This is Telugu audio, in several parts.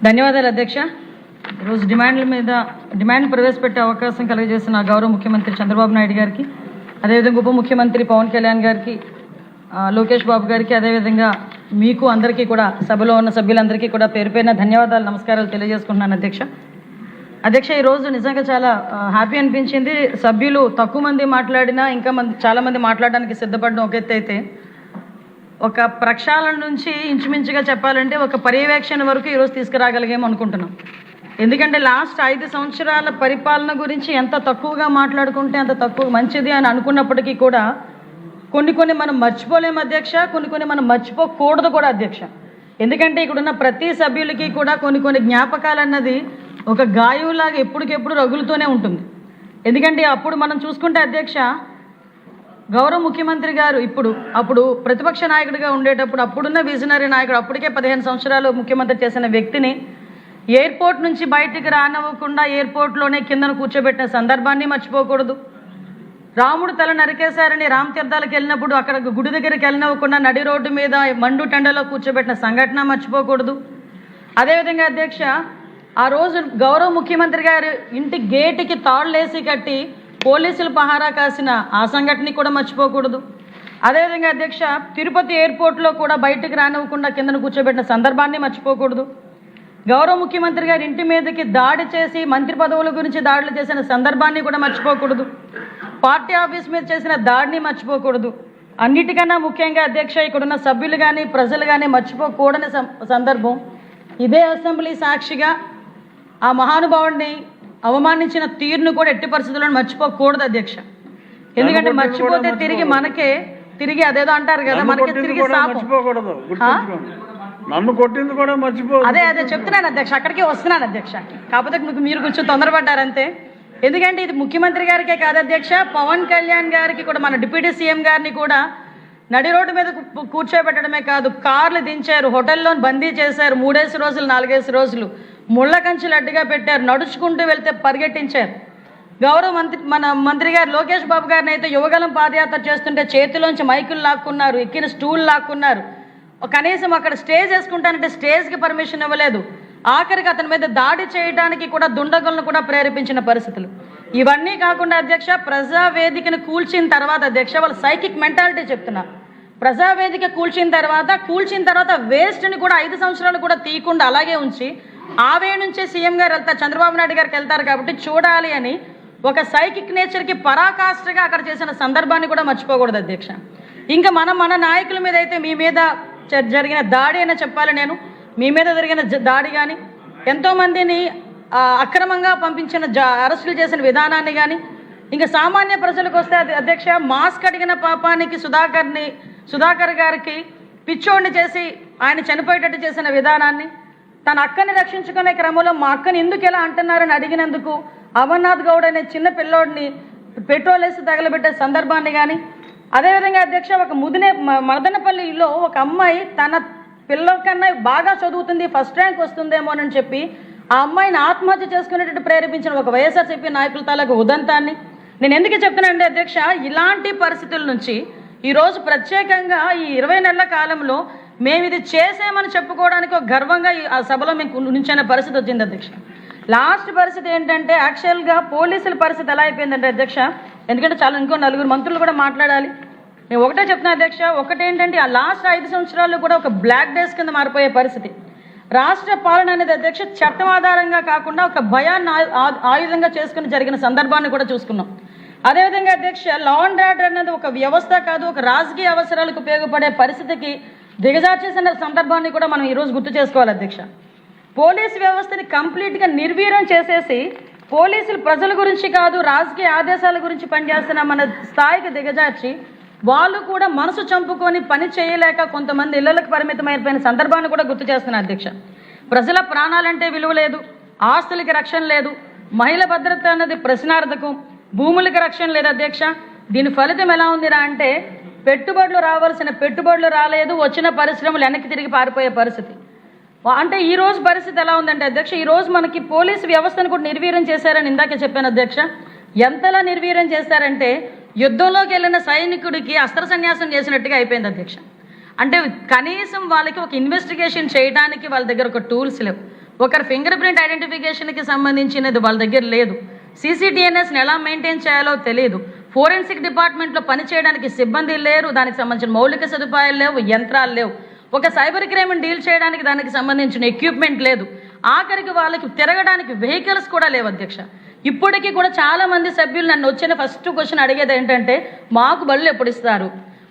ధన్యవాదాలు అధ్యక్ష. ఈరోజు డిమాండ్లు ప్రవేశపెట్టే అవకాశం కలిగజేసిన గౌరవ ముఖ్యమంత్రి చంద్రబాబు నాయుడు గారికి, అదేవిధంగా ఉప ముఖ్యమంత్రి పవన్ కళ్యాణ్ గారికి, లోకేష్ బాబు గారికి, అదేవిధంగా మీకు అందరికీ కూడా, సభలో ఉన్న సభ్యులందరికీ కూడా పేరు పేరున ధన్యవాదాలు, నమస్కారాలు తెలియజేసుకుంటున్నాను అధ్యక్ష. ఈరోజు నిజంగా చాలా హ్యాపీ అనిపించింది. సభ్యులు తక్కువ మంది మాట్లాడినా ఇంకా చాలామంది మాట్లాడడానికి సిద్ధపడడం ఒక ఎత్తు అయితే, ఒక ప్రక్షాళన నుంచి ఇంచుమించుగా చెప్పాలంటే ఒక పర్యవేక్షణ వరకు ఈరోజు తీసుకురాగలిగాము అనుకుంటున్నాం. ఎందుకంటే లాస్ట్ 5 సంవత్సరాల పరిపాలన గురించి ఎంత తక్కువగా మాట్లాడుకుంటే అంత తక్కువ మంచిది అని అనుకున్నప్పటికీ కూడా కొన్ని మనం మర్చిపోలేము అధ్యక్ష, కొన్ని మనం మర్చిపోకూడదు కూడా అధ్యక్ష. ఎందుకంటే ఇక్కడున్న ప్రతి సభ్యులకి కూడా కొన్ని జ్ఞాపకాలు అన్నది ఒక గాయంలాగా ఎప్పటికెప్పుడు రగులుతూనే ఉంటుంది. ఎందుకంటే అప్పుడు మనం చూసుకుంటే అధ్యక్ష, గౌరవ ముఖ్యమంత్రి గారు అప్పుడు ప్రతిపక్ష నాయకుడిగా ఉండేటప్పుడు అప్పుడున్న విజనరీ నాయకుడు, అప్పటికే 15 సంవత్సరాలు ముఖ్యమంత్రి చేసిన వ్యక్తిని ఎయిర్పోర్ట్ నుంచి బయటికి రానివ్వకుండా ఎయిర్పోర్ట్లోనే కిందను కూర్చోబెట్టిన సందర్భాన్ని మర్చిపోకూడదు. రాముడు తల నరికేశారని రామతీర్థాలకు వెళ్ళినప్పుడు అక్కడ గుడి దగ్గరికి వెళ్ళనివ్వకుండా నడి రోడ్డు మీద మండు టెండలో కూర్చోబెట్టిన సంఘటన మర్చిపోకూడదు. అదేవిధంగా అధ్యక్ష, ఆ రోజు గౌరవ ముఖ్యమంత్రి గారు ఇంటి గేటుకి తాళ్ళేసి కట్టి పోలీసులు పహారా కాసిన ఆ సంఘటన కూడా మర్చిపోకూడదు. అదేవిధంగా అధ్యక్ష, తిరుపతి ఎయిర్పోర్ట్లో కూడా బయటకు రానివ్వకుండా కిందను కూర్చోబెట్టిన సందర్భాన్ని మర్చిపోకూడదు. గౌరవ ముఖ్యమంత్రి గారి ఇంటి మీదకి దాడి చేసి మంత్రి పదవుల గురించి దాడులు చేసిన సందర్భాన్ని కూడా మర్చిపోకూడదు. పార్టీ ఆఫీస్ మీద చేసిన దాడిని మర్చిపోకూడదు. అన్నిటికన్నా ముఖ్యంగా అధ్యక్ష, ఇక్కడున్న సభ్యులు కానీ ప్రజలు కానీ మర్చిపోకూడని సందర్భం, ఇదే అసెంబ్లీ సాక్షిగా ఆ మహానుభావుడిని అవమానించిన తీరును కూడా ఎట్టి పరిస్థితుల్లో మర్చిపోకూడదు అధ్యక్ష. ఎందుకంటే మర్చిపోతే తిరిగి అదేదో అంటారు కదా, మనకి తిరిగి నన్ను కొట్టింది కూడా మర్చిపో. అదే చెప్తున్నాను అధ్యక్ష, అక్కడికి వస్తున్నాను అధ్యక్ష. కాకపోతే మీరు కొంచెం తొందరపడ్డారంతే. ఎందుకంటే ఇది ముఖ్యమంత్రి గారికే కాదు అధ్యక్ష, పవన్ కళ్యాణ్ గారికి కూడా, మన డిప్యూటీ సీఎం గారిని కూడా నడి రోడ్డు మీద కూర్చోబెట్టడమే కాదు, కార్లు దించారు, హోటల్లో బందీ చేశారు, 3 రోజులు 4 రోజులు ముళ్ళ కంచెలు అడ్డుగా పెట్టారు, నడుచుకుంటూ వెళ్తే పరిగెట్టించారు. గౌరవ మన మంత్రి గారు లోకేష్ బాబు గారిని అయితే యువగలం పాదయాత్ర చేస్తుంటే చేతిలోంచి మైకులు లాక్కున్నారు, ఎక్కిన స్టూల్ లాక్కున్నారు, కనీసం అక్కడ స్టేజ్ వేసుకుంటానంటే స్టేజ్కి పర్మిషన్ ఇవ్వలేదు. ఆఖరికి అతని మీద దాడి చేయడానికి కూడా దుండగులను కూడా ప్రేరేపించిన పరిస్థితులు. ఇవన్నీ కాకుండా అధ్యక్ష, ప్రజావేదికను కూల్చిన తర్వాత అధ్యక్ష, వాళ్ళ సైకిక్ మెంటాలిటీ చెప్తున్నారు. ప్రజావేదిక కూల్చిన తర్వాత వేస్ట్ని కూడా 5 సంవత్సరాలు కూడా తీయకుండా అలాగే ఉంచి ఆవే నుంచే సీఎం గారు వెళ్తారు, చంద్రబాబు నాయుడు గారికి వెళ్తారు కాబట్టి చూడాలి అని ఒక సైకిక్ నేచర్కి పరాకాష్ఠగా అక్కడ చేసిన సందర్భాన్ని కూడా మర్చిపోకూడదు అధ్యక్ష. ఇంకా మన నాయకుల మీద అయితే మీ మీద జరిగిన దాడి అయినా చెప్పాలి. నేను మీ మీద జరిగిన దాడి కానీ, ఎంతోమందిని అక్రమంగా పంపించిన అరెస్టులు చేసిన విధానాన్ని కానీ, ఇంకా సామాన్య ప్రజలకు వస్తే అధ్యక్ష, మాస్క్ అడిగిన పాపానికి సుధాకర్ గారికి పిచ్చోడిని చేసి ఆయన చనిపోయేటట్టు చేసిన విధానాన్ని, తన అక్కని రక్షించుకునే క్రమంలో మా అక్కని ఎందుకు ఎలా అంటున్నారని అడిగినందుకు అమర్నాథ్ గౌడ్ అనే చిన్న పిల్లోడిని పెట్రోల్ వేసి తగలబెట్టే సందర్భాన్ని కానీ, అదేవిధంగా అధ్యక్ష, ఒక మదనపల్లిలో ఒక అమ్మాయి తన పిల్లల కన్నా బాగా చదువుతుంది, ఫస్ట్ ర్యాంక్ వస్తుందేమోనని చెప్పి ఆ అమ్మాయిని ఆత్మహత్య చేసుకునేటట్టు ప్రేరేపించిన ఒక వైఎస్ఆర్సీపీ నాయకుల తాలూకు ఉదంతాన్ని నేను ఎందుకు చెప్తున్నానంటే అధ్యక్ష, ఇలాంటి పరిస్థితుల నుంచి ఈరోజు ప్రత్యేకంగా ఈ 20 నెలల కాలంలో మేము ఇది చేసామని చెప్పుకోవడానికి ఒక గర్వంగా ఆ సభలో మేము నుంచిన పరిస్థితి వచ్చింది అధ్యక్ష. లాస్ట్ పరిస్థితి ఏంటంటే, యాక్చువల్గా పోలీసుల పరిస్థితి ఎలా అయిపోయిందంటే అధ్యక్ష, ఎందుకంటే ఇంకో 4 మంత్రులు కూడా మాట్లాడాలి. నేను ఒకటే చెప్తున్నా అధ్యక్ష, ఒకటేంటంటే ఆ లాస్ట్ 5 సంవత్సరాలు కూడా ఒక బ్లాక్ డేస్ కింద మారిపోయే పరిస్థితి. రాష్ట్ర పాలన అనేది అధ్యక్ష చట్టం ఆధారంగా కాకుండా ఒక భయాన్ని ఆయుధంగా చేసుకుని జరిగిన సందర్భాన్ని కూడా చూసుకున్నాం. అదేవిధంగా అధ్యక్ష, లా అండ్ ఆర్డర్ అనేది ఒక వ్యవస్థ కాదు, ఒక రాజకీయ అవసరాలకు ఉపయోగపడే పరిస్థితికి దిగజార్చేసిన సందర్భాన్ని కూడా మనం ఈరోజు గుర్తు చేసుకోవాలి అధ్యక్ష. పోలీసు వ్యవస్థని కంప్లీట్గా నిర్వీర్యం చేసేసి పోలీసులు ప్రజల గురించి కాదు, రాజకీయ ఆదేశాల గురించి పనిచేస్తున్న మన స్థాయికి దిగజార్చి వాళ్ళు కూడా మనసు చంపుకొని పని చేయలేక కొంతమంది ఇళ్లకు పరిమితమైపోయిన సందర్భాన్ని కూడా గుర్తు చేస్తున్నారు అధ్యక్ష. ప్రజల ప్రాణాలంటే విలువ లేదు, ఆస్తులకి రక్షణ లేదు, మహిళ భద్రత అన్నది ప్రశ్నార్థకం, భూములకి రక్షణ లేదు అధ్యక్ష. దీని ఫలితం ఎలా ఉందిరా అంటే, రావాల్సిన పెట్టుబడులు రాలేదు, వచ్చిన పరిశ్రమలు వెనక్కి తిరిగి పారిపోయే పరిస్థితి. అంటే ఈ రోజు పరిస్థితి ఎలా ఉందంటే అధ్యక్ష, ఈరోజు మనకి పోలీసు వ్యవస్థను కూడా నిర్వీర్యం చేశారని ఇందాకే చెప్పాను అధ్యక్ష. ఎంతలా నిర్వీర్యం చేశారంటే, యుద్ధంలోకి వెళ్ళిన సైనికుడికి అస్త్ర సన్యాసం చేసినట్టుగా అయిపోయింది అధ్యక్ష. అంటే కనీసం వాళ్ళకి ఒక ఇన్వెస్టిగేషన్ చేయడానికి వాళ్ళ దగ్గర ఒక టూల్స్ లేవు. ఒకరి ఫింగర్ ప్రింట్ ఐడెంటిఫికేషన్కి సంబంధించినది వాళ్ళ దగ్గర లేదు. CCTNSని ఎలా మెయింటైన్ చేయాలో తెలియదు. ఫోరెన్సిక్ డిపార్ట్మెంట్లో పనిచేయడానికి సిబ్బంది లేరు, దానికి సంబంధించిన మౌలిక సదుపాయాలు లేవు, యంత్రాలు లేవు. ఒక సైబర్ క్రైమ్ని డీల్ చేయడానికి దానికి సంబంధించిన ఎక్విప్మెంట్ లేదు. ఆఖరికి వాళ్ళకి తిరగడానికి వెహికల్స్ కూడా లేవు అధ్యక్ష. ఇప్పటికీ కూడా చాలా మంది సభ్యులు నన్ను వచ్చిన ఫస్ట్ క్వశ్చన్ అడిగేది ఏంటంటే మాకు బళ్ళు ఎప్పుడు ఇస్తారు.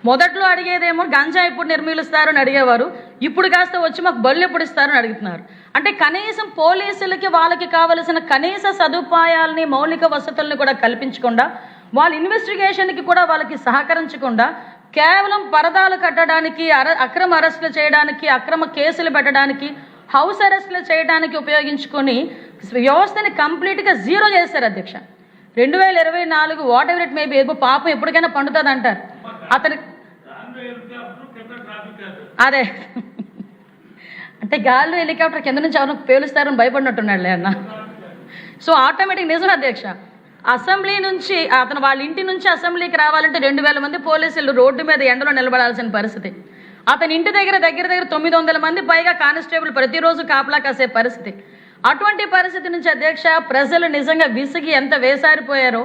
మొదట్లో అడిగేదేమో గంజా ఎప్పుడు నిర్మూలిస్తారు అని అడిగేవారు, ఇప్పుడు కాస్త వచ్చి మాకు బళ్ళు ఎప్పుడు ఇస్తారు అని అడుగుతున్నారు. అంటే కనీసం పోలీసులకి వాళ్ళకి కావలసిన కనీస సదుపాయాలని మౌలిక వసతుల్ని కూడా కల్పించకుండా, వాళ్ళ ఇన్వెస్టిగేషన్కి కూడా వాళ్ళకి సహకరించకుండా కేవలం పరదాలు కట్టడానికి, అక్రమ అరెస్టులు చేయడానికి, అక్రమ కేసులు పెట్టడానికి, హౌస్ అరెస్టులు చేయడానికి ఉపయోగించుకొని వ్యవస్థని కంప్లీట్గా జీరో చేశారు అధ్యక్ష. 2024 what ever it may be, పాపం ఎప్పటికైనా పండుతుంది అంటారు అతని. అదే అంటే గాల్లో హెలికాప్టర్ కింద నుంచి ఎవరు పేలుస్తారని భయపడినట్టున్నాడులే అన్న. సో ఆటోమేటిక్ నిజం అధ్యక్ష. అసెంబ్లీ నుంచి అతను వాళ్ళ ఇంటి నుంచి అసెంబ్లీకి రావాలంటే 2000 మంది పోలీసులు రోడ్డు మీద ఎండలో నిలబడాల్సిన పరిస్థితి. అతని ఇంటి దగ్గర 900 మంది పైగా కానిస్టేబుల్ ప్రతిరోజు కాపలా కాసే పరిస్థితి. అటువంటి పరిస్థితి నుంచి అధ్యక్ష ప్రజలు నిజంగా విసిగి ఎంత వేసారిపోయారో,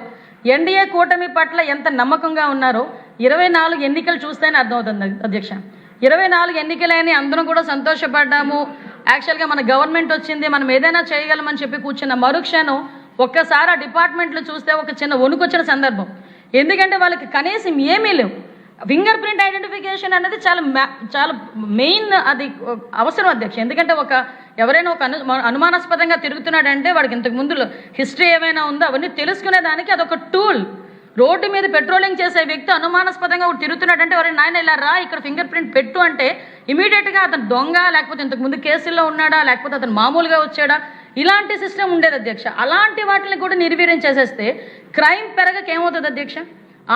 ఎన్డీఏ కూటమి పట్ల ఎంత నమ్మకంగా ఉన్నారో 24 ఎన్నికలు చూస్తేనే అర్థమవుతుంది అధ్యక్ష. 24 ఎన్నికలని అందరం కూడా సంతోషపడ్డాము. యాక్చువల్గా మన గవర్నమెంట్ వచ్చింది, మనం ఏదైనా చేయగలమని చెప్పి కూర్చున్న మరుక్షణం ఒక్కసారి ఆ డిపార్ట్మెంట్లు చూస్తే ఒక చిన్న వణుకొచ్చిన సందర్భం. ఎందుకంటే వాళ్ళకి కనీసం ఏమీ లేవు. ఫింగర్ ప్రింట్ ఐడెంటిఫికేషన్ అనేది చాలా మెయిన్, అది అవసరం అధ్యక్ష. ఎందుకంటే ఎవరైనా ఒక అనుమానాస్పదంగా తిరుగుతున్నాడంటే వాడికి ఇంతకు ముందు హిస్టరీ ఏమైనా ఉందో అవన్నీ తెలుసుకునేదానికి అదొక టూల్. రోడ్డు మీద పెట్రోలింగ్ చేసే వ్యక్తి అనుమానాస్పదంగా ఒకటి తిరుగుతున్నాడంటే ఎవరైనా నాయన ఇలా రా ఇక్కడ ఫింగర్ ప్రింట్ పెట్టు అంటే ఇమీడియట్గా అతను దొంగ, లేకపోతే ఇంతకు ముందు కేసుల్లో ఉన్నాడా, లేకపోతే అతను మామూలుగా వచ్చాడా, ఇలాంటి సిస్టమ్ ఉండేది అధ్యక్ష. అలాంటి వాటిని కూడా నిర్వీర్యం చేసేస్తే క్రైమ్ పెరగక ఏమవుతుంది అధ్యక్ష?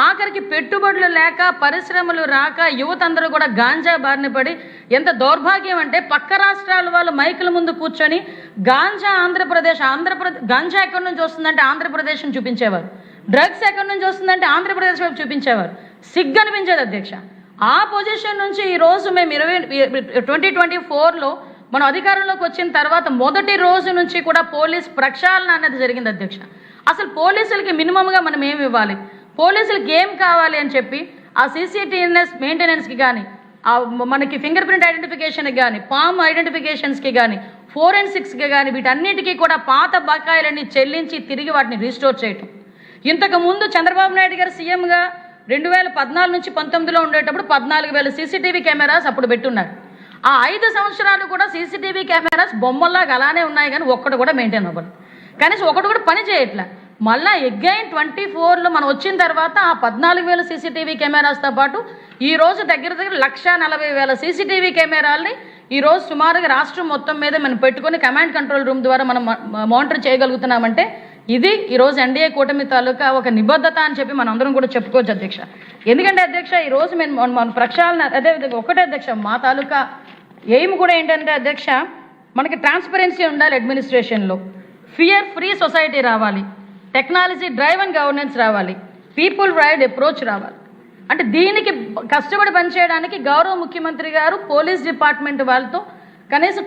ఆఖరికి పెట్టుబడులు లేక, పరిశ్రమలు రాక, యువత అందరూ కూడా గాంజా బారిన పడి, ఎంత దౌర్భాగ్యం అంటే పక్క రాష్ట్రాల వాళ్ళు మైకుల ముందు కూర్చొని గాంజా గాంజా ఎక్కడి నుంచి వస్తుందంటే ఆంధ్రప్రదేశ్ని చూపించేవారు, డ్రగ్స్ ఎక్కడి నుంచి వస్తుందంటే ఆంధ్రప్రదేశ్ వైపు చూపించేవారు. సిగ్గు అనిపించేది అధ్యక్ష. ఆ పొజిషన్ నుంచి ఈరోజు మేము 2024లో మనం అధికారంలోకి వచ్చిన తర్వాత మొదటి రోజు నుంచి కూడా పోలీస్ ప్రక్షాళన అనేది జరిగింది అధ్యక్ష. అసలు పోలీసులకి మినిమంగా మనం ఏమి ఇవ్వాలి, పోలీసులకి ఏం కావాలి అని చెప్పి ఆ CCTNS మెయింటెనెన్స్కి కానీ, మనకి ఫింగర్ ప్రింట్ ఐడెంటిఫికేషన్కి కానీ, పామ్ ఐడెంటిఫికేషన్స్కి కానీ, ఫోరెన్సిక్స్కి కానీ, వీటన్నిటికీ కూడా పాత బకాయిలన్నీ చెల్లించి తిరిగి వాటిని రీస్టోర్ చేయటం. ఇంతకు ముందు చంద్రబాబు నాయుడు గారు సీఎంగా 2014 నుంచి 19లో ఉండేటప్పుడు 14,000 CCTV కెమెరాస్ అప్పుడు పెట్టున్నారు. ఆ 5 సంవత్సరాలు కూడా CCTV కెమెరాస్ బొమ్మల్లాగా అలానే ఉన్నాయి, కానీ ఒక్కడు కూడా మెయింటైన్ అవ్వాలి, కనీసం ఒకటి కూడా పని చేయట్లే. మళ్ళీ అగైన్ 24లో మనం వచ్చిన తర్వాత ఆ 14,000 CCTV కెమెరాస్తో పాటు ఈరోజు దగ్గర 1,40,000 CCTV కెమెరాలని ఈరోజు సుమారుగా రాష్ట్రం మొత్తం మీద మనం పెట్టుకొని కమాండ్ కంట్రోల్ రూమ్ ద్వారా మనం మానిటర్ చేయగలుగుతున్నామంటే ఇది ఈరోజు ఎన్డీఏ కూటమి తాలూకా ఒక నిబద్ధత అని చెప్పి మనం అందరం కూడా చెప్పుకోవచ్చు అధ్యక్ష. ఎందుకంటే అధ్యక్ష ఈరోజు మన ప్రక్షాళన అదేవిధంగా ఒకటే అధ్యక్ష, మా తాలూకా ఎయిమ్ కూడా ఏంటంటే అధ్యక్ష, మనకి ట్రాన్స్పరెన్సీ ఉండాలి అడ్మినిస్ట్రేషన్లో, ఫియర్ ఫ్రీ సొసైటీ రావాలి, టెక్నాలజీ డ్రైవ్ అండ్ గవర్నెన్స్ రావాలి, పీపుల్ రైడ్ అప్రోచ్ రావాలి. అంటే దీనికి కష్టపడి పనిచేయడానికి గౌరవ ముఖ్యమంత్రి గారు పోలీస్ డిపార్ట్మెంట్ వాళ్ళతో కనీసం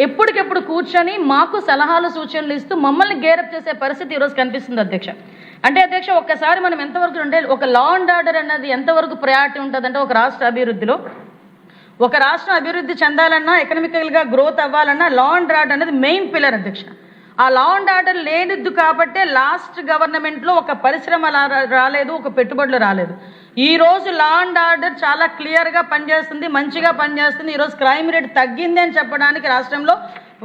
ఎప్పటికెప్పుడు కూర్చొని మాకు సలహాలు సూచనలు ఇస్తూ మమ్మల్ని గేరప్ చేసే పరిస్థితి ఈరోజు కనిపిస్తుంది అధ్యక్ష. అంటే అధ్యక్ష ఒక్కసారి మనం ఎంతవరకు అంటే ఒక లా అండ్ ఆర్డర్ అన్నది ఎంతవరకు ప్రయారిటీ ఉంటుందంటే ఒక రాష్ట్ర అభివృద్ధిలో, ఒక రాష్ట్రం అభివృద్ధి చెందాలన్నా, ఎకనామికల్గా గ్రోత్ అవ్వాలన్నా లా అండ్ ఆర్డర్ అనేది మెయిన్ పిల్లర్ అధ్యక్ష. ఆ లా అండ్ ఆర్డర్ లేనిద్దు కాబట్టే లాస్ట్ గవర్నమెంట్లో ఒక పరిశ్రమ రాలేదు, ఒక పెట్టుబడులు రాలేదు. ఈరోజు లా అండ్ ఆర్డర్ చాలా క్లియర్గా పనిచేస్తుంది, మంచిగా పనిచేస్తుంది. ఈరోజు క్రైమ్ రేట్ తగ్గింది అని చెప్పడానికి రాష్ట్రంలో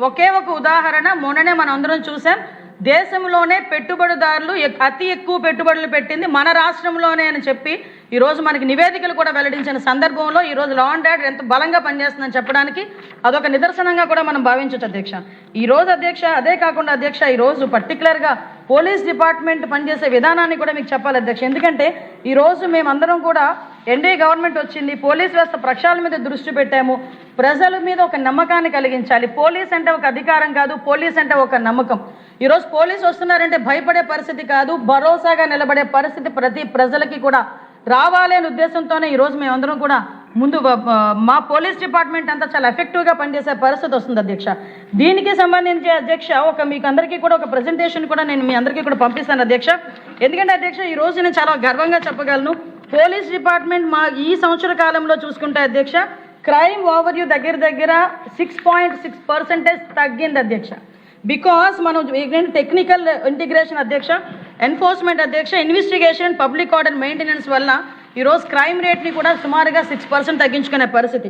ఒకే ఒక ఉదాహరణ మొన్ననే మనం అందరం చూసాం. దేశంలోనే పెట్టుబడిదారులు అతి ఎక్కువ పెట్టుబడులు పెట్టింది మన రాష్ట్రంలోనే అని చెప్పి ఈరోజు మనకి నివేదికలు కూడా వెల్లడించిన సందర్భంలో ఈరోజు లా అండ్ ఆర్డర్ ఎంత బలంగా పనిచేస్తుందని చెప్పడానికి అదొక నిదర్శనంగా కూడా మనం భావించవచ్చు అధ్యక్ష. ఈరోజు అధ్యక్ష అదే కాకుండా అధ్యక్ష ఈరోజు పర్టికులర్గా పోలీస్ డిపార్ట్మెంట్ పనిచేసే విధానాన్ని కూడా మీకు చెప్పాలి అధ్యక్ష. ఎందుకంటే ఈరోజు మేమందరం కూడా ఎన్డీఏ గవర్నమెంట్ వచ్చింది, పోలీస్ వ్యవస్థ ప్రక్షాళన మీద దృష్టి పెట్టాము. ప్రజల మీద ఒక నమ్మకాన్ని కలిగించాలి. పోలీస్ అంటే ఒక అధికారం కాదు, పోలీస్ అంటే ఒక నమ్మకం. ఈరోజు పోలీసు వస్తున్నారంటే భయపడే పరిస్థితి కాదు, భరోసాగా నిలబడే పరిస్థితి ప్రతి ప్రజలకి కూడా రావాలి అనే ఉద్దేశంతోనే ఈరోజు మేమందరం కూడా ముందు మా పోలీస్ డిపార్ట్మెంట్ అంతా చాలా ఎఫెక్టివ్గా పనిచేసే పరిస్థితి వస్తుంది అధ్యక్ష. దీనికి సంబంధించి అధ్యక్ష మీకు అందరికీ కూడా ఒక ప్రెజెంటేషన్ కూడా నేను మీ అందరికీ కూడా పంపిస్తాను అధ్యక్ష. ఎందుకంటే అధ్యక్ష ఈ రోజు నేను చాలా గర్వంగా చెప్పగలను, పోలీస్ డిపార్ట్మెంట్ మా ఈ సంవత్సర కాలంలో చూసుకుంటే అధ్యక్ష క్రైమ్ ఓవర్వ్యూ దగ్గర 6.6% తగ్గింది అధ్యక్ష. బికాస్ మనం టెక్నికల్ ఇంటిగ్రేషన్ అధ్యక్ష, ఎన్ఫోర్స్మెంట్ అధ్యక్ష, ఇన్వెస్టిగేషన్, పబ్లిక్ ఆర్డర్ మెయింటెనెన్స్ వల్ల ఈరోజు క్రైమ్ రేట్ని కూడా సుమారుగా 6% తగ్గించుకునే పరిస్థితి.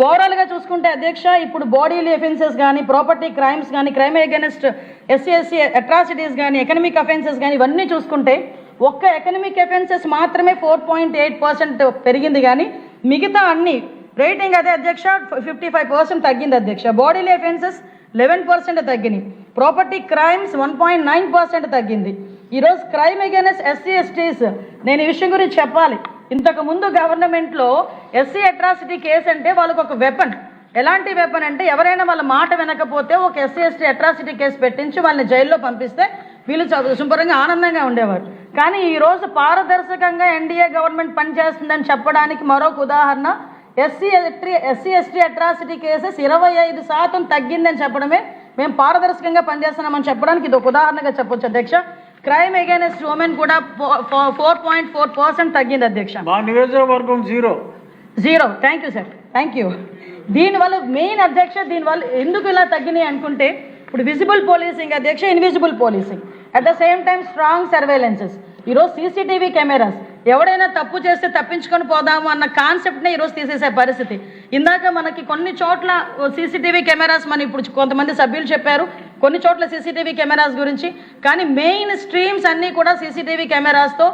ఓవరాల్గా చూసుకుంటే అధ్యక్ష ఇప్పుడు బాడీలీ అఫెన్సెస్ కానీ, ప్రాపర్టీ క్రైమ్స్ కానీ, క్రైమ్ అగెన్స్ట్ ఎస్సీ అట్రాసిటీస్ కానీ, ఎకనమిక్ అఫెన్సెస్ కానీ ఇవన్నీ చూసుకుంటే ఒక్క ఎకనమిక్ అఫెన్సెస్ మాత్రమే 4.8% పెరిగింది కానీ మిగతా అన్ని రేటింగ్ అదే అధ్యక్ష 55% తగ్గింది అధ్యక్ష. బాడీలీ అఫెన్సెస్ 11% తగ్గినాయి, ప్రాపర్టీ క్రైమ్స్ 1.9% తగ్గింది. ఈరోజు క్రైమ్ అగెన్స్ట్ ఎస్సీ ఎస్టీస్ నేను ఈ విషయం గురించి చెప్పాలి. ఇంతకు ముందు గవర్నమెంట్లో ఎస్సీ అట్రాసిటీ కేసు అంటే వాళ్ళకు ఒక వెపన్, ఎలాంటి వెపన్ అంటే ఎవరైనా వాళ్ళ మాట వినకపోతే ఒక ఎస్సీ ఎస్టీ అట్రాసిటీ కేసు పెట్టించి వాళ్ళని జైల్లో పంపిస్తే వీళ్ళు శుభ్రంగా ఆనందంగా ఉండేవారు. కానీ ఈరోజు పారదర్శకంగా ఎన్డీఏ గవర్నమెంట్ పనిచేస్తుందని చెప్పడానికి మరొక ఉదాహరణ ఎస్సీ ఎస్టీ అట్రాసిటీ కేసెస్ 25% తగ్గిందని చెప్పడమే మేము పారదర్శకంగా పనిచేస్తున్నామని చెప్పడానికి ఇది ఒక ఉదాహరణగా చెప్పొచ్చు అధ్యక్ష. క్రైమ్ అగైనెస్ట్ ఉమెన్ కూడా 4.4% తగ్గింది అధ్యక్ష. మా నియోజకవర్గం 0. Thank you sir, thank you. దీనివల్ల మెయిన్ అధ్యక్ష దీనివల్ల ఎందుకు ఇలా తగ్గినాయి అనుకుంటే ఇప్పుడు విజిబుల్ పోలీసింగ్ అధ్యక్ష, invisible policing, at the same time strong surveillances. ఈరోజు సీసీటీవీ కెమెరాస్ ఎవడైనా తప్పు చేస్తే తప్పించుకొని పోదాము అన్న కాన్సెప్ట్నే ఈరోజు తీసేసే పరిస్థితి. ఇందాక మనకి కొన్ని చోట్ల సీసీటీవీ కెమెరాస్ మన ఇప్పుడు కొంతమంది సభ్యులు చెప్పారు కొన్ని చోట్ల సీసీటీవీ కెమెరాస్ గురించి, కానీ మెయిన్ స్ట్రీమ్స్ అన్నీ కూడా సీసీటీవీ కెమెరాస్తో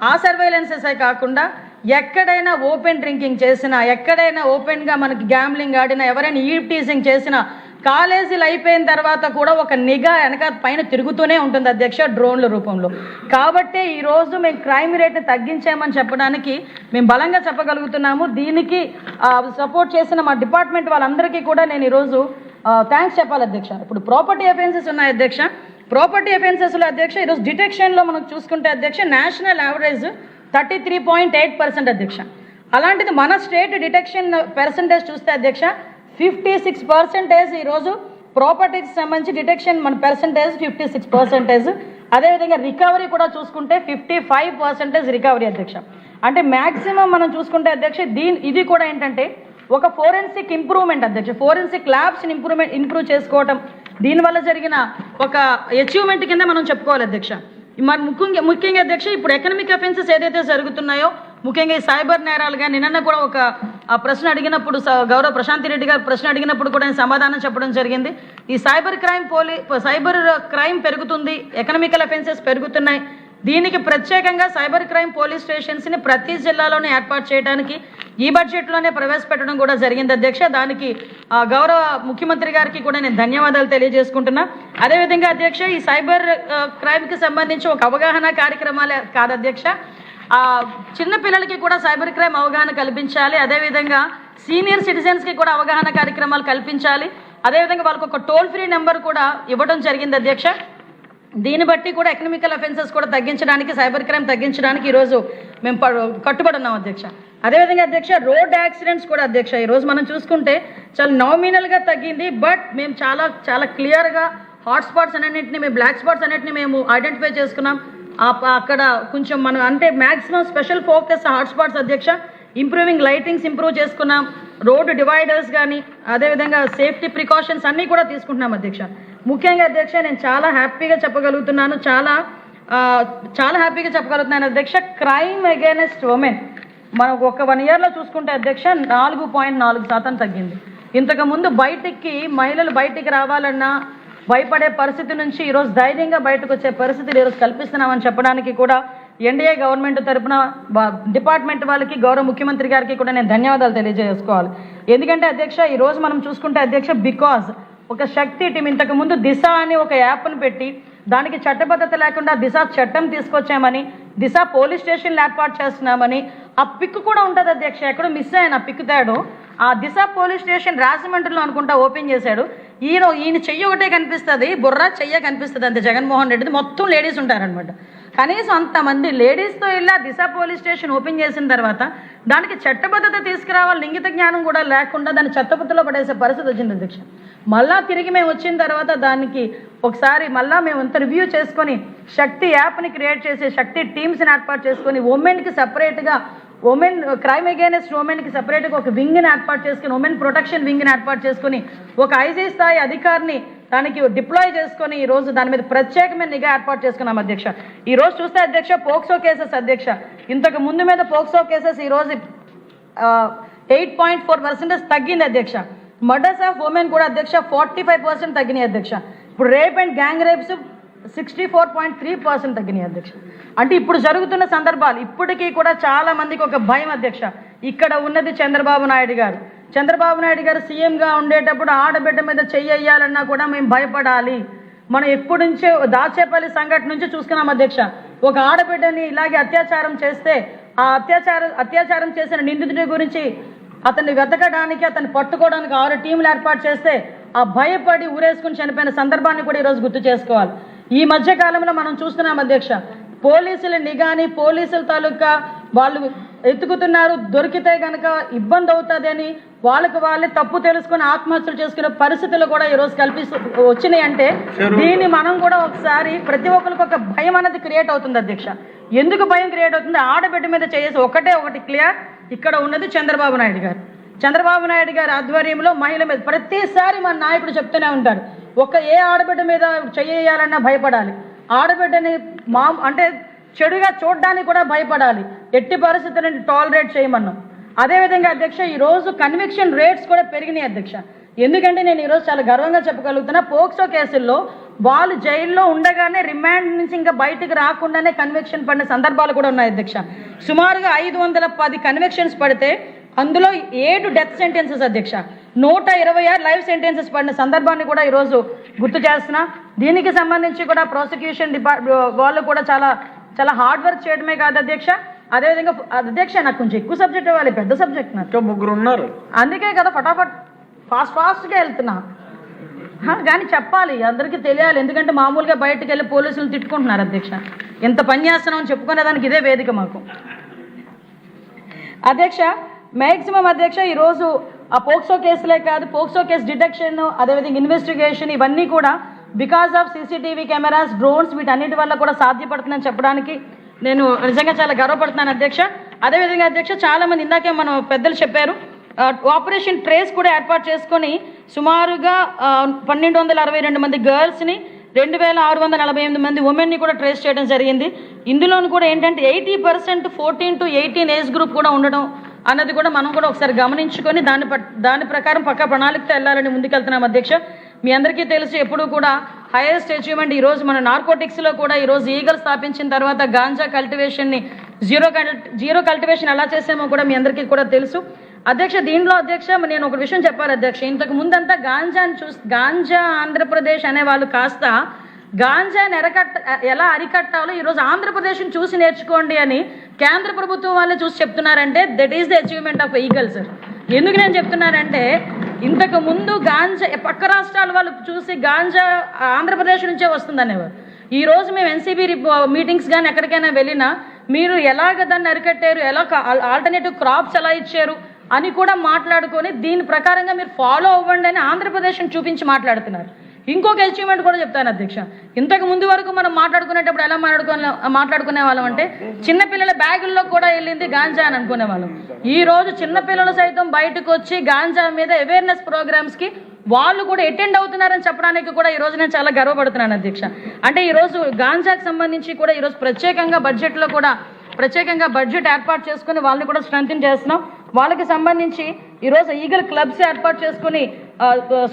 ఆ సర్వేలెన్సెసే కాకుండా ఎక్కడైనా ఓపెన్ డ్రింకింగ్ చేసినా, ఎక్కడైనా ఓపెన్గా మనకి గ్యాంబ్లింగ్ ఆడినా, ఎవరైనా ఈవ్ టీజింగ్ చేసినా కాలేజీలు అయిపోయిన తర్వాత కూడా ఒక నిఘా వెనక పైన తిరుగుతూనే ఉంటుంది అధ్యక్ష డ్రోన్ల రూపంలో. కాబట్టి ఈరోజు మేము క్రైమ్ రేట్ని తగ్గించామని చెప్పడానికి మేము బలంగా చెప్పగలుగుతున్నాము. దీనికి సపోర్ట్ చేసిన మా డిపార్ట్మెంట్ వాళ్ళందరికీ కూడా నేను ఈరోజు థ్యాంక్స్ చెప్పాలి అధ్యక్ష. ఇప్పుడు ప్రాపర్టీ అఫెన్సెస్ ఉన్నాయి అధ్యక్ష. ప్రాపర్టీ అఫెన్సెస్లో అధ్యక్ష ఈరోజు డిటెక్షన్లో మనం చూసుకుంటే అధ్యక్ష నేషనల్ యావరేజ్ 33.8% అధ్యక్ష. అలాంటిది మన స్టేట్ డిటెక్షన్ పర్సంటేజ్ చూస్తే అధ్యక్ష 56% ఈరోజు ప్రాపర్టీకి సంబంధించి డిటెక్షన్ మన పర్సంటేజ్ 56%. అదేవిధంగా రికవరీ కూడా చూసుకుంటే 55% రికవరీ అధ్యక్ష. అంటే మ్యాక్సిమం మనం చూసుకుంటే అధ్యక్ష ఇది కూడా ఏంటంటే ఒక ఫోరెన్సిక్ ఇంప్రూవ్మెంట్ అధ్యక్ష, ఫోరెన్సిక్ ల్యాబ్స్ని ఇంప్రూవ్ చేసుకోవటం దీనివల్ల జరిగిన ఒక అచీవ్మెంట్ కింద మనం చెప్పుకోవాలి అధ్యక్ష. మరి ముఖ్యంగా అధ్యక్ష ఇప్పుడు ఎకనమిక్ అఫెన్సెస్ ఏదైతే జరుగుతున్నాయో ముఖ్యంగా ఈ సైబర్ నేరాలుగా నిన్న కూడా ఒక ప్రశ్న అడిగినప్పుడు గౌరవ ప్రశాంతి రెడ్డి గారు ప్రశ్న అడిగినప్పుడు కూడా నేను సమాధానం చెప్పడం జరిగింది. ఈ సైబర్ క్రైమ్ పెరుగుతుంది, ఎకనామికల్ అఫెన్సెస్ పెరుగుతున్నాయి. దీనికి ప్రత్యేకంగా సైబర్ క్రైమ్ పోలీస్ స్టేషన్స్ని ప్రతి జిల్లాలోనే ఏర్పాటు చేయడానికి ఈ బడ్జెట్లోనే ప్రవేశపెట్టడం కూడా జరిగింది అధ్యక్ష. దానికి గౌరవ ముఖ్యమంత్రి గారికి కూడా నేను ధన్యవాదాలు తెలియజేసుకుంటున్నా. అదేవిధంగా అధ్యక్ష ఈ సైబర్ క్రైమ్కి సంబంధించి ఒక అవగాహన కార్యక్రమాలే కాదు అధ్యక్ష, చిన్నపిల్లలకి కూడా సైబర్ క్రైమ్ అవగాహన కల్పించాలి. అదేవిధంగా సీనియర్ సిటిజన్స్కి కూడా అవగాహన కార్యక్రమాలు కల్పించాలి. అదేవిధంగా వాళ్ళకు ఒక టోల్ ఫ్రీ నెంబర్ కూడా ఇవ్వడం జరిగింది అధ్యక్ష. దీన్ని బట్టి కూడా ఎకనామికల్ అఫెన్సెస్ కూడా తగ్గించడానికి, సైబర్ క్రైమ్ తగ్గించడానికి ఈరోజు మేము కట్టుబడి ఉన్నాం అధ్యక్ష. అదేవిధంగా అధ్యక్ష రోడ్ యాక్సిడెంట్స్ కూడా అధ్యక్ష ఈరోజు మనం చూసుకుంటే చాలా నామినల్గా తగ్గింది. బట్ మేము చాలా క్లియర్గా హాట్స్పాట్స్ అన్నింటినీ మేము బ్లాక్ స్పాట్స్ అన్నింటినీ మేము ఐడెంటిఫై చేసుకున్నాం. అక్కడ కొంచెం మనం అంటే మ్యాక్సిమం స్పెషల్ ఫోకస్ హాట్స్పాట్స్ అధ్యక్ష. ఇంప్రూవింగ్ లైటింగ్స్ ఇంప్రూవ్ చేసుకున్నాం, రోడ్డు డివైడర్స్ కానీ అదేవిధంగా సేఫ్టీ ప్రికాషన్స్ అన్నీ కూడా తీసుకుంటున్నాం అధ్యక్ష. ముఖ్యంగా అధ్యక్ష నేను చాలా హ్యాపీగా చెప్పగలుగుతున్నాను అధ్యక్ష. క్రైమ్ అగైనెస్ట్ ఉమెన్ మనం ఒక 1 ఇయర్లో చూసుకుంటే అధ్యక్ష 4.4% తగ్గింది. ఇంతకుముందు మహిళలు బయటికి రావాలన్నా భయపడే పరిస్థితి నుంచి ఈరోజు ధైర్యంగా బయటకు వచ్చే పరిస్థితులు ఈరోజు కల్పిస్తున్నామని చెప్పడానికి కూడా ఎన్డీఏ గవర్నమెంట్ తరఫున డిపార్ట్మెంట్ వాళ్ళకి గౌరవ ముఖ్యమంత్రి గారికి కూడా నేను ధన్యవాదాలు తెలియజేసుకోవాలి. ఎందుకంటే అధ్యక్ష ఈరోజు మనం చూసుకుంటే అధ్యక్ష బికాజ్ ఒక శక్తి టీం ఇంతకుముందు దిశ అని ఒక యాప్ను పెట్టి దానికి చట్టబద్ధత లేకుండా దిశ చట్టం తీసుకొచ్చామని, దిశ పోలీస్ స్టేషన్లు ఏర్పాటు చేస్తున్నామని ఆ పిక్ కూడా ఉంటుంది అధ్యక్ష. ఎక్కడో మిస్ అయిన పిక్ తేడు ఆ దిశ పోలీస్ స్టేషన్ రాజమండ్రిలో అనుకుంటా ఓపెన్ చేశాడు. ఈయన చెయ్యి ఒకటే కనిపిస్తుంది, బుర్ర చెయ్య కనిపిస్తుంది అంతే. జగన్మోహన్ రెడ్డిది మొత్తం లేడీస్ ఉంటారనమాట. కనీసం అంతమంది లేడీస్తో వెళ్ళి ఆ దిశ పోలీస్ స్టేషన్ ఓపెన్ చేసిన తర్వాత దానికి చట్టబద్ధత తీసుకురావాలి, లింగిత జ్ఞానం కూడా లేకుండా దాన్ని చెత్తబుద్ధలో పడేసే పరిస్థితి వచ్చింది అధ్యక్ష. మళ్ళా తిరిగి మేము వచ్చిన తర్వాత దానికి ఒకసారి మళ్ళా మేము అంత రివ్యూ చేసుకొని శక్తి యాప్ని క్రియేట్ చేసి శక్తి టీమ్స్ని ఏర్పాటు చేసుకొని ఉమెన్కి సపరేట్గా ఉమెన్ క్రైమ్ అగైనెస్ట్ ఉమెన్కి సపరేట్గా ఒక వింగ్ని ఏర్పాటు చేసుకుని ఉమెన్ ప్రొటెక్షన్ వింగ్ని ఏర్పాటు చేసుకుని ఒక ఐజీ స్థాయి అధికారిని దానికి డిప్లాయ్ చేసుకొని ఈరోజు దాని మీద ప్రత్యేకమైన నిఘా ఏర్పాటు చేసుకున్నాం అధ్యక్ష. ఈరోజు చూస్తే అధ్యక్ష పోక్సో కేసెస్ అధ్యక్ష ఇంతకు ముందు మీద పోక్సో కేసెస్ ఈరోజు 8.4% తగ్గింది అధ్యక్ష. మర్డర్స్ ఆఫ్ ఉమెన్ కూడా అధ్యక్ష 45% తగ్గినాయి అధ్యక్ష. ఇప్పుడు రేప్ అండ్ గ్యాంగ్ రేప్స్ 64.3% తగ్గినాయి అధ్యక్ష. అంటే ఇప్పుడు జరుగుతున్న సందర్భాలు ఇప్పటికీ కూడా చాలా మందికి ఒక భయం అధ్యక్ష. ఇక్కడ ఉన్నది చంద్రబాబు నాయుడు గారు. చంద్రబాబు నాయుడు గారు సీఎంగా ఉండేటప్పుడు ఆడబిడ్డ మీద చెయ్యాలన్నా కూడా మేము భయపడాలి. మనం ఎప్పటి నుంచో దాచేపల్లి సంఘటన నుంచి చూసుకున్నాం అధ్యక్ష. ఒక ఆడబిడ్డని ఇలాగే అత్యాచారం చేస్తే ఆ అత్యాచారం చేసిన నిందితుడి గురించి అతన్ని వెతకడానికి అతన్ని పట్టుకోవడానికి 6 టీంలు ఏర్పాటు చేస్తే ఆ భయపడి ఊరేసుకుని చనిపోయిన సందర్భాన్ని కూడా ఈరోజు గుర్తు చేసుకోవాలి. ఈ మధ్య కాలంలో మనం చూస్తున్నాం అధ్యక్ష, పోలీసుల నిఘాని పోలీసుల తాలూకా వాళ్ళు ఎత్తుకుతున్నారు, దొరికితే కనుక ఇబ్బంది అవుతుందని వాళ్ళకి వాళ్ళే తప్పు తెలుసుకుని ఆత్మహత్యలు చేసుకునే పరిస్థితులు కూడా ఈరోజు వచ్చినాయి. అంటే దీన్ని మనం కూడా ఒకసారి ప్రతి ఒక్కరికి ఒక భయం అనేది క్రియేట్ అవుతుంది అధ్యక్ష. ఎందుకు భయం క్రియేట్ అవుతుంది? ఆడబిడ్డ మీద చేసి ఒకటి క్లియర్, ఇక్కడ ఉన్నది చంద్రబాబు నాయుడు గారు. చంద్రబాబు నాయుడు గారి ఆధ్వర్యంలో మహిళ మీద ప్రతిసారి మన నాయకుడు చెప్తూనే ఉంటారు, ఏ ఆడబిడ్డ మీద చేయాలన్నా భయపడాలి, ఆడబిడ్డని అంటే చెడుగా చూడడానికి కూడా భయపడాలి, ఎట్టి పరిస్థితులను టాలరేట్ చేయమన్నాం. అదేవిధంగా అధ్యక్ష ఈరోజు కన్విక్షన్ రేట్స్ కూడా పెరిగినాయి అధ్యక్ష. ఎందుకంటే నేను ఈరోజు చాలా గర్వంగా చెప్పగలుగుతున్నా, పోక్సో కేసుల్లో వాళ్ళు జైల్లో ఉండగానే రిమాండ్ నుంచి ఇంకా బయటకు రాకుండానే కన్విక్షన్ పడిన సందర్భాలు కూడా ఉన్నాయి అధ్యక్ష. సుమారుగా 510 కన్విక్షన్స్ పడితే అందులో 7 డెత్ సెంటెన్సెస్ అధ్యక్ష. 126 లైఫ్ సెంటెన్సెస్ పడిన సందర్భాన్ని కూడా ఈరోజు గుర్తు చేస్తున్నా. దీనికి సంబంధించి కూడా ప్రాసిక్యూషన్ వాళ్ళు కూడా చాలా చాలా హార్డ్ వర్క్ చేయడమే కాదు అధ్యక్ష. అదేవిధంగా అధ్యక్ష నాకు కొంచెం ఎక్కువ సబ్జెక్ట్ ఇవ్వాలి, పెద్ద సబ్జెక్ట్ నాకు 3 ఉన్నారు, అందుకే కదా ఫటాఫట్ ఫాస్ట్గా వెళ్తున్నా. కానీ చెప్పాలి, అందరికీ తెలియాలి. ఎందుకంటే మామూలుగా బయటకు వెళ్ళి పోలీసులు తిట్టుకుంటున్నారు అధ్యక్ష. ఎంత పని చేస్తున్నాం అని చెప్పుకునేదానికి ఇదే వేదిక మాకు అధ్యక్ష. మ్యాక్సిమం అధ్యక్ష ఈరోజు ఆ పోక్సో కేసులే కాదు, పోక్సో కేసు డిటెక్షన్, అదేవిధంగా ఇన్వెస్టిగేషన్, ఇవన్నీ కూడా because of CCTV cameras, drones, వీటన్నిటి వల్ల కూడా సాధ్యపడుతుందని చెప్పడానికి నేను నిజంగా చాలా గర్వపడుతున్నాను అధ్యక్ష. అదేవిధంగా అధ్యక్ష చాలామంది ఇందాకే మనం పెద్దలు చెప్పారు, ఆపరేషన్ ట్రేస్ కూడా ఏర్పాటు చేసుకొని సుమారుగా 1262 మంది గర్ల్స్ని 2648 మంది ఉమెన్ని కూడా ట్రేస్ చేయడం జరిగింది. ఇందులోనూ కూడా ఏంటంటే 80% 14 to 18 ఏజ్ గ్రూప్ కూడా ఉండడం అన్నది కూడా మనం కూడా ఒకసారి గమనించుకొని దాని ప్రకారం పక్కా ప్రణాళికతో వెళ్ళాలని ముందుకెళ్తున్నాం అధ్యక్ష. మీ అందరికీ తెలుసు ఎప్పుడు కూడా హైయెస్ట్ అచీవ్మెంట్ ఈరోజు మన నార్కోటిక్స్లో కూడా ఈరోజు ఈగల్ స్థాపించిన తర్వాత గాంజా కల్టివేషన్ని జీరో కల్టివేషన్ ఎలా చేసామో కూడా మీ అందరికీ కూడా తెలుసు అధ్యక్ష. దీంట్లో అధ్యక్ష నేను ఒక విషయం చెప్పాలి అధ్యక్ష, ఇంతకు ముందంతా గాంజా ఆంధ్రప్రదేశ్ అనేవాళ్ళు కాస్త గాంజాని ఎలా అరికట్టాలో ఈరోజు ఆంధ్రప్రదేశ్ని చూసి నేర్చుకోండి అని కేంద్ర ప్రభుత్వం వాళ్ళే చూసి చెప్తున్నారంటే that is the achievement of eagle sir. ఎందుకు నేను చెప్తున్నానంటే ఇంతకు ముందు గాంజా పక్క రాష్ట్రాల వాళ్ళు చూసి గాంజా ఆంధ్రప్రదేశ్ నుంచే వస్తుందనేవారు. ఈరోజు మేము ఎన్సీబీ మీటింగ్స్ కానీ ఎక్కడికైనా వెళ్ళినా మీరు ఎలాగ దాన్ని అరికట్టారు, ఎలా ఆల్టర్నేటివ్ క్రాప్స్ ఎలా ఇచ్చారు అని కూడా మాట్లాడుకొని దీని ప్రకారంగా మీరు ఫాలో అవ్వండి అని ఆంధ్రప్రదేశ్ని చూపించి మాట్లాడుతున్నారు. ఇంకొక అచీవ్మెంట్ కూడా చెప్తాను అధ్యక్ష, ఇంతకు ముందు వరకు మనం మాట్లాడుకునేటప్పుడు ఎలా మాట్లాడుకునే వాళ్ళం అంటే చిన్నపిల్లల బ్యాగుల్లో కూడా వెళ్ళింది గాంజా అని అనుకునే వాళ్ళం. ఈ రోజు చిన్నపిల్లలు సైతం బయటకు వచ్చి గాంజా మీద అవేర్నెస్ ప్రోగ్రామ్స్కి వాళ్ళు కూడా అటెండ్ అవుతున్నారని చెప్పడానికి కూడా ఈరోజు నేను చాలా గర్వపడుతున్నాను అధ్యక్ష. అంటే ఈరోజు గాంజాకి సంబంధించి కూడా ఈరోజు ప్రత్యేకంగా బడ్జెట్ ఏర్పాటు చేసుకుని వాళ్ళని కూడా స్ట్రెంథెన్ చేస్తున్నాం. వాళ్ళకి సంబంధించి ఈరోజు ఈగల్ క్లబ్స్ ఏర్పాటు చేసుకుని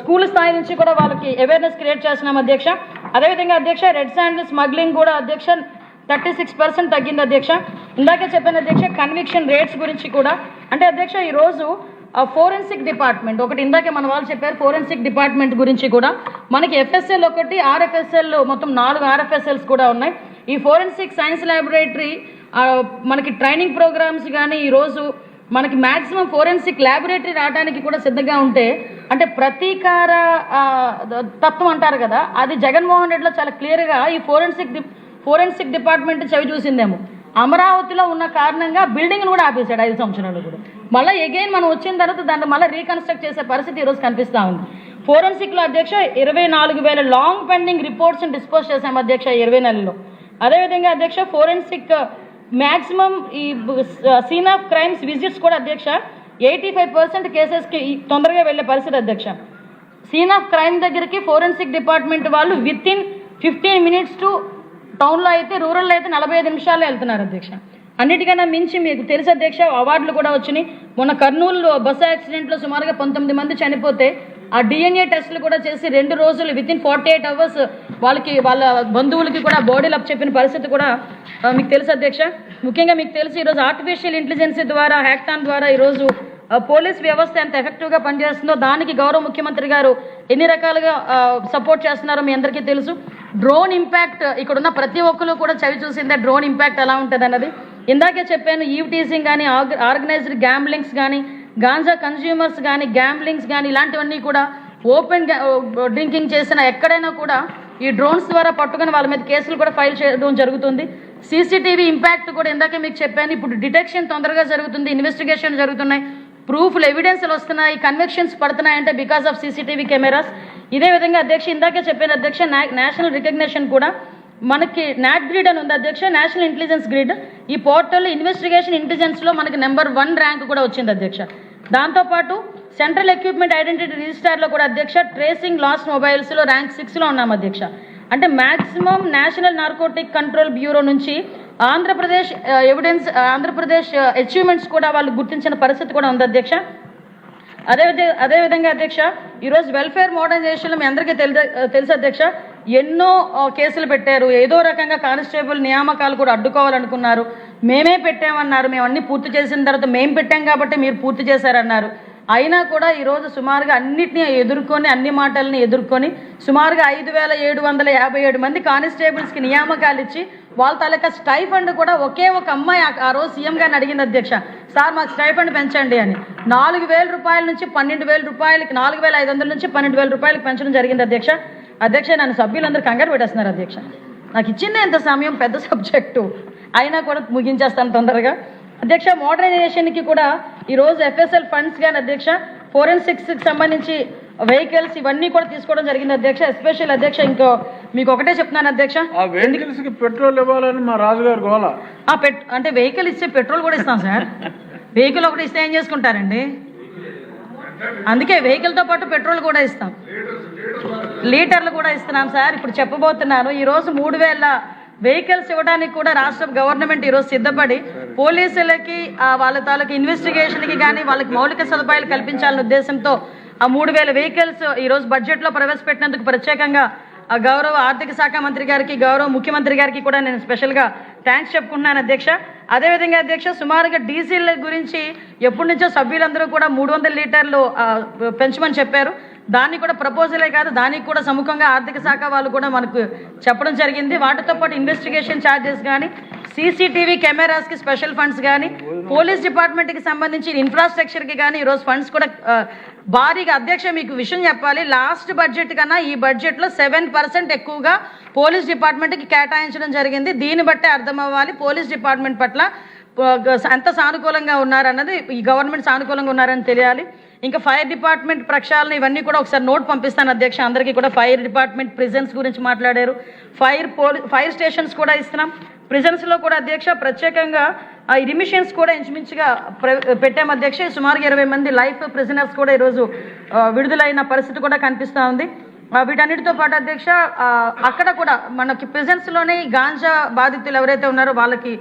స్కూల్ స్థాయి నుంచి కూడా వాళ్ళకి అవేర్నెస్ క్రియేట్ చేస్తున్నాం అధ్యక్ష. అదేవిధంగా అధ్యక్ష రెడ్ శాండ్ స్మగ్లింగ్ కూడా అధ్యక్ష 36% తగ్గింది అధ్యక్ష. ఇందాకే చెప్పిన అధ్యక్ష కన్విక్షన్ రేట్స్ గురించి కూడా అంటే అధ్యక్ష ఈరోజు ఫోరెన్సిక్ డిపార్ట్మెంట్ ఒకటి ఇందాకే మన వాళ్ళు చెప్పారు, ఫోరెన్సిక్ డిపార్ట్మెంట్ గురించి కూడా మనకి ఎఫ్ఎస్ఎల్ ఒకటి, ఆర్ఎఫ్ఎస్ఎల్ మొత్తం 4 ఆర్ఎఫ్ఎస్ఎల్స్ కూడా ఉన్నాయి. ఈ ఫోరెన్సిక్ సైన్స్ ల్యాబొరేటరీ మనకి ట్రైనింగ్ ప్రోగ్రామ్స్ కానీ ఈరోజు మనకి మ్యాక్సిమం ఫోరెన్సిక్ ల్యాబొరేటరీ రావడానికి కూడా సిద్ధంగా ఉంటే అంటే ప్రతీకార తత్వం అంటారు కదా, అది జగన్మోహన్ రెడ్డిలో చాలా క్లియర్గా ఈ ఫోరెన్సిక్ డిపార్ట్మెంట్ చవి చూసిందేమో. అమరావతిలో ఉన్న కారణంగా బిల్డింగ్ను కూడా ఆపేశాడు 5 సంవత్సరాలు కూడా. మళ్ళీ ఎగైన్ మనం వచ్చిన తర్వాత దాన్ని మళ్ళీ రీకన్స్ట్రక్ట్ చేసే పరిస్థితి ఈరోజు కనిపిస్తూ ఉంది. ఫోరెన్సిక్లో అధ్యక్ష 24,000 లాంగ్ పెండింగ్ రిపోర్ట్స్ని డిస్పోజ్ చేశాం అధ్యక్ష 20 నెలల్లో. అదేవిధంగా అధ్యక్ష ఫోరెన్సిక్ మ్యాక్సిమం ఈ సీన్ ఆఫ్ క్రైమ్స్ విజిట్స్ కూడా అధ్యక్ష 85% కేసెస్కి తొందరగా వెళ్ళే పరిస్థితి అధ్యక్ష. సీన్ ఆఫ్ క్రైమ్ దగ్గరికి ఫోరెన్సిక్ డిపార్ట్మెంట్ వాళ్ళు విత్ ఇన్ 15 minutes టు టౌన్లో అయితే, రూరల్లో అయితే 45 నిమిషాల్లో వెళ్తున్నారు అధ్యక్ష. అన్నిటికన్నా మించి మీకు తెలుసు అధ్యక్ష అవార్డులు కూడా వచ్చినాయి. మొన్న కర్నూలు బస్సు యాక్సిడెంట్లో సుమారుగా 19 మంది చనిపోతే ఆ DNA టెస్టులు కూడా చేసి 2 రోజులు విత్ ఇన్ 48 hours వాళ్ళ బంధువులకి కూడా బాడీలు అప్ చెప్పిన పరిస్థితి కూడా మీకు తెలుసు అధ్యక్ష. ముఖ్యంగా మీకు తెలుసు ఈరోజు ఆర్టిఫిషియల్ ఇంటెలిజెన్స్ ద్వారా, హ్యాక్థాన్ ద్వారా ఈరోజు పోలీస్ వ్యవస్థ ఎంత ఎఫెక్టివ్గా పనిచేస్తుందో దానికి గౌరవ ముఖ్యమంత్రి గారు ఎన్ని రకాలుగా సపోర్ట్ చేస్తున్నారో మీ అందరికీ తెలుసు. డ్రోన్ ఇంపాక్ట్ ఇక్కడున్న ప్రతి ఒక్కరు కూడా చవి చూసిందే డ్రోన్ ఇంపాక్ట్ ఎలా ఉంటుంది అన్నది. ఇందాకే చెప్పాను, ఈవ్ టీజింగ్ కానీ, ఆర్గనైజ్డ్ గ్యాంబ్లింగ్స్ కానీ, గాంజా కన్జ్యూమర్స్ కానీ, గ్యాంబ్లింగ్స్ కానీ ఇలాంటివన్నీ కూడా ఓపెన్ డ్రింకింగ్ చేసిన ఎక్కడైనా కూడా ఈ డ్రోన్స్ ద్వారా పట్టుకొని వాళ్ళ మీద కేసులు కూడా ఫైల్ చేయడం జరుగుతుంది. సీసీటీవీ ఇంపాక్ట్ కూడా ఇందాకే మీకు చెప్పాను. ఇప్పుడు డిటెక్షన్ తొందరగా జరుగుతుంది, ఇన్వెస్టిగేషన్ జరుగుతున్నాయి, ప్రూఫ్లు ఎవిడెన్స్లు వస్తున్నాయి, కన్విక్షన్స్ పడుతున్నాయంటే బికాస్ ఆఫ్ సీసీటీవీ కెమెరాస్. ఇదే విధంగా అధ్యక్ష ఇందాకే చెప్పాను అధ్యక్ష నేషనల్ రికగ్నిషన్ కూడా మనకి నాట్ గ్రిడ్ అని ఉంది అధ్యక్ష, నేషనల్ ఇంటెలిజెన్స్ గ్రిడ్. ఈ పోర్టల్ ఇన్వెస్టిగేషన్ ఇంటెలిజెన్స్లో మనకి నెంబర్ 1 ర్యాంక్ కూడా వచ్చింది అధ్యక్ష. దాంతోపాటు సెంట్రల్ ఎక్విప్మెంట్ ఐడెంటిటీ రిజిస్టార్లో కూడా అధ్యక్ష ట్రేసింగ్ లాస్ట్ మొబైల్స్లో ర్యాంక్ 6లో ఉన్నాం అధ్యక్ష. అంటే maximum national narcotic control bureau నుంచి ఆంధ్రప్రదేశ్ ఆంధ్రప్రదేశ్ అచీవ్మెంట్స్ కూడా వాళ్ళు గుర్తించిన పరిస్థితి కూడా ఉంది అధ్యక్ష. అదేవిధంగా అధ్యక్ష ఈరోజు వెల్ఫేర్ మోడర్నైజేషన్లో మీ అందరికీ తెలుసు అధ్యక్ష, ఎన్నో కేసులు పెట్టారు. ఏదో రకంగా కానిస్టేబుల్ నియామకాలు కూడా అడ్డుకోవాలనుకున్నారు. మేమే పెట్టామన్నారు, మేము అన్నీ పూర్తి చేసిన తర్వాత మేము పెట్టాం కాబట్టి మీరు పూర్తి చేశారన్నారు. అయినా కూడా ఈరోజు సుమారుగా అన్నిటినీ ఎదుర్కొని, అన్ని మాటల్ని ఎదుర్కొని సుమారుగా 5,757 మంది కానిస్టేబుల్స్కి నియామకాలు ఇచ్చి వాళ్ళ తాలూకా స్టైఫండ్ కూడా ఒకే ఒక అమ్మాయి ఆ రోజు సీఎం గారిని అడిగింది అధ్యక్ష, సార్ మాకు స్టైఫండ్ పెంచండి అని. 4,000 నుంచి 12,000, 4,500 నుంచి 12,000 పెంచడం జరిగింది అధ్యక్ష. నన్ను సభ్యులందరూ కంగారు పెట్టేస్తున్నారు అధ్యక్ష. నాకు ఇచ్చిందే ఎంత సమయం, పెద్ద సబ్జెక్టు, అయినా కూడా ముగించేస్తాను తొందరగా అధ్యక్ష. మోడర్నైజేషన్కి కూడా ఈరోజు FSL ఫండ్స్ కానీ అధ్యక్ష, ఫోరెన్సిక్స్కి సంబంధించి వెహికల్స్ ఇవన్నీ కూడా తీసుకోవడం జరిగింది అధ్యక్ష. ఎస్పెషల్ అధ్యక్ష ఇంకో మీకు ఒకటే చెప్తున్నాను అధ్యక్ష, పెట్రోల్ ఇవ్వాలని మా రాజుగారు గోల. అంటే వెహికల్ ఇస్తే పెట్రోల్ కూడా ఇస్తాం సార్. వెహికల్ ఒకటి ఇస్తే ఏం చేసుకుంటారండి? అందుకే వెహికల్తో పాటు పెట్రోల్ కూడా ఇస్తాం, లీటర్లు కూడా ఇస్తున్నాం సార్. ఇప్పుడు చెప్పబోతున్నాను, ఈరోజు 3,000 వెహికల్స్ ఇవ్వడానికి కూడా రాష్ట్ర గవర్నమెంట్ ఈరోజు సిద్ధపడి పోలీసులకి వాళ్ళ తాలూకు ఇన్వెస్టిగేషన్కి కానీ వాళ్ళకి మౌలిక సదుపాయాలు కల్పించాలనే ఉద్దేశంతో ఆ 3,000 వెహికల్స్ ఈరోజు బడ్జెట్లో ప్రవేశపెట్టినందుకు ప్రత్యేకంగా గౌరవ ఆర్థిక శాఖ మంత్రి గారికి, గౌరవ ముఖ్యమంత్రి గారికి కూడా నేను స్పెషల్గా థ్యాంక్స్ చెప్పుకుంటున్నాను అధ్యక్ష. అదేవిధంగా అధ్యక్ష సుమారుగా డీజిల్ గురించి ఎప్పటి నుంచో సభ్యులందరూ కూడా 300 లీటర్లు పెంచమని చెప్పారు. దాన్ని కూడా ప్రపోజలే కాదు, దానికి కూడా సముఖంగా ఆర్థిక శాఖ వాళ్ళు కూడా మనకు చెప్పడం జరిగింది. వాటితో పాటు ఇన్వెస్టిగేషన్ ఛార్జెస్ కానీ, సీసీటీవీ కెమెరాస్కి స్పెషల్ ఫండ్స్ కానీ, పోలీస్ డిపార్ట్మెంట్కి సంబంధించి ఇన్ఫ్రాస్ట్రక్చర్కి కానీ ఈరోజు ఫండ్స్ కూడా భారీగా అధ్యక్ష. మీకు విషయం చెప్పాలి, లాస్ట్ బడ్జెట్ కన్నా ఈ బడ్జెట్లో 7% ఎక్కువగా పోలీస్ డిపార్ట్మెంట్కి కేటాయించడం జరిగింది. దీన్ని బట్టే అర్థం అవ్వాలి పోలీస్ డిపార్ట్మెంట్ పట్ల ఎంత సానుకూలంగా ఉన్నారన్నది, ఈ గవర్నమెంట్ సానుకూలంగా ఉన్నారని తెలియాలి. ఇంకా ఫైర్ డిపార్ట్మెంట్ ప్రక్షాళన ఇవన్నీ కూడా ఒకసారి నోట్ పంపిస్తాను అధ్యక్ష అందరికీ కూడా. ఫైర్ డిపార్ట్మెంట్ ప్రిజన్స్ గురించి మాట్లాడారు, ఫైర్ స్టేషన్స్ కూడా ఇస్తున్నాం. ప్రిజన్స్లో కూడా అధ్యక్ష ప్రత్యేకంగా రిమిషన్స్ కూడా ఇంచుమించుగా పెట్టాము అధ్యక్ష. సుమారుగా 20 మంది లైఫ్ ప్రిజనర్స్ కూడా ఈరోజు విడుదలైన పరిస్థితి కూడా కనిపిస్తూ ఉంది. వీటన్నిటితో పాటు అధ్యక్ష అక్కడ కూడా మనకి ప్రిజన్స్లోనే గాంజా బాధితులు ఎవరైతే ఉన్నారో వాళ్ళకి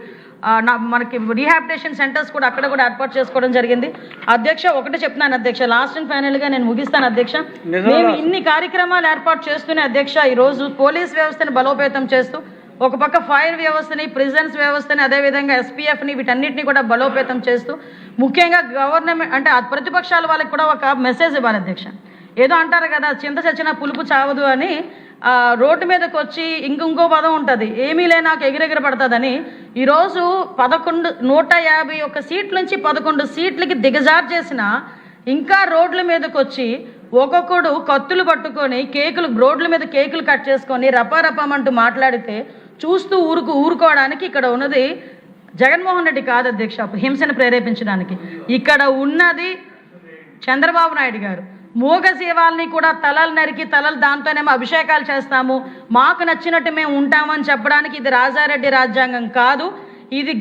మనకి రీహాబిలిటేషన్ సెంటర్స్ కూడా అక్కడ కూడా ఏర్పాటు చేసుకోవడం జరిగింది అధ్యక్ష. ఒకటి చెప్తున్నాను అధ్యక్ష, లాస్ట్ అండ్ ఫైనల్గా నేను ముగిస్తాను అధ్యక్ష. మేము ఇన్ని కార్యక్రమాలు ఏర్పాటు చేస్తూనే అధ్యక్ష ఈరోజు పోలీస్ వ్యవస్థను బలోపేతం చేస్తూ ఒక పక్క ఫైర్ వ్యవస్థని, ప్రిజన్స్ వ్యవస్థని, అదేవిధంగా SPFని వీటన్నిటిని కూడా బలోపేతం చేస్తూ ముఖ్యంగా గవర్నమెంట్ అంటే ప్రతిపక్షాల వాళ్ళకి కూడా ఒక మెసేజ్ ఇవ్వాలి అధ్యక్ష. ఏదో అంటారు కదా, చింత చచ్చిన పులుపు చావదు అని. రోడ్డు మీదకి వచ్చి ఇంకో పదం ఉంటుంది, ఏమీ లేనాక ఎగిరెగిరి పడుతుందని. ఈరోజు 151 సీట్ల నుంచి 11 సీట్లకి దిగజార్చేసిన ఇంకా రోడ్ల మీదకి వచ్చి ఒక్కొక్కడు కత్తులు పట్టుకొని రోడ్ల మీద కేకులు కట్ చేసుకొని రపారపమంటూ మాట్లాడితే చూస్తూ ఊరుకోవడానికి ఇక్కడ ఉన్నది జగన్మోహన్ రెడ్డి కాదు అధ్యక్ష, హింసను ప్రేరేపించడానికి. ఇక్కడ ఉన్నది చంద్రబాబు నాయుడు గారు. మూగ జీవాల్ని కూడా తలలు నరికి దాంతోనేమో అభిషేకాలు చేస్తాము, మాకు నచ్చినట్టు మేము ఉంటామని చెప్పడానికి ఇది రాజారెడ్డి రాజ్యాంగం కాదు. ఇది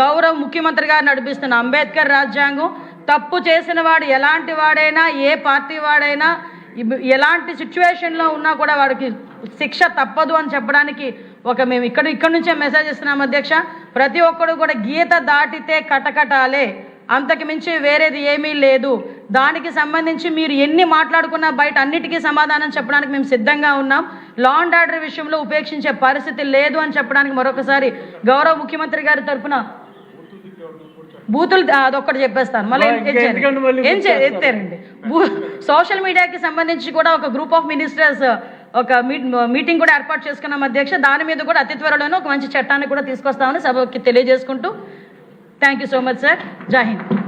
గౌరవ ముఖ్యమంత్రి గారు నడిపిస్తున్న అంబేద్కర్ రాజ్యాంగం. తప్పు చేసిన వాడు ఎలాంటి వాడైనా, ఏ పార్టీ వాడైనా, ఎలాంటి సిచ్యువేషన్లో ఉన్నా కూడా వాడికి శిక్ష తప్పదు అని చెప్పడానికి మేము ఇక్కడ నుంచే మెసేజ్ ఇస్తున్నాం అధ్యక్ష. ప్రతి ఒక్కడు కూడా గీత దాటితే కటకటాలే, అంతకు మించి వేరేది ఏమీ లేదు. దానికి సంబంధించి మీరు ఎన్ని మాట్లాడుకున్నా బయట అన్నిటికీ సమాధానం చెప్పడానికి మేము సిద్ధంగా ఉన్నాం. లా అండ్ ఆర్డర్ విషయంలో ఉపేక్షించే పరిస్థితి లేదు అని చెప్పడానికి మరొకసారి గౌరవ ముఖ్యమంత్రి గారి తరఫున బూతులు అదొక్కటి చెప్పేస్తాను, మళ్ళీ ఎత్తారండి. సోషల్ మీడియాకి సంబంధించి కూడా ఒక గ్రూప్ ఆఫ్ మినిస్టర్స్ ఒక మీటింగ్ కూడా ఏర్పాటు చేసుకున్నాం అధ్యక్ష. దాని మీద కూడా అతి త్వరలోనే ఒక మంచి చట్టాన్ని కూడా తీసుకొస్తామని సభకి తెలియజేసుకుంటూ thank you so much sir. జై హింద్.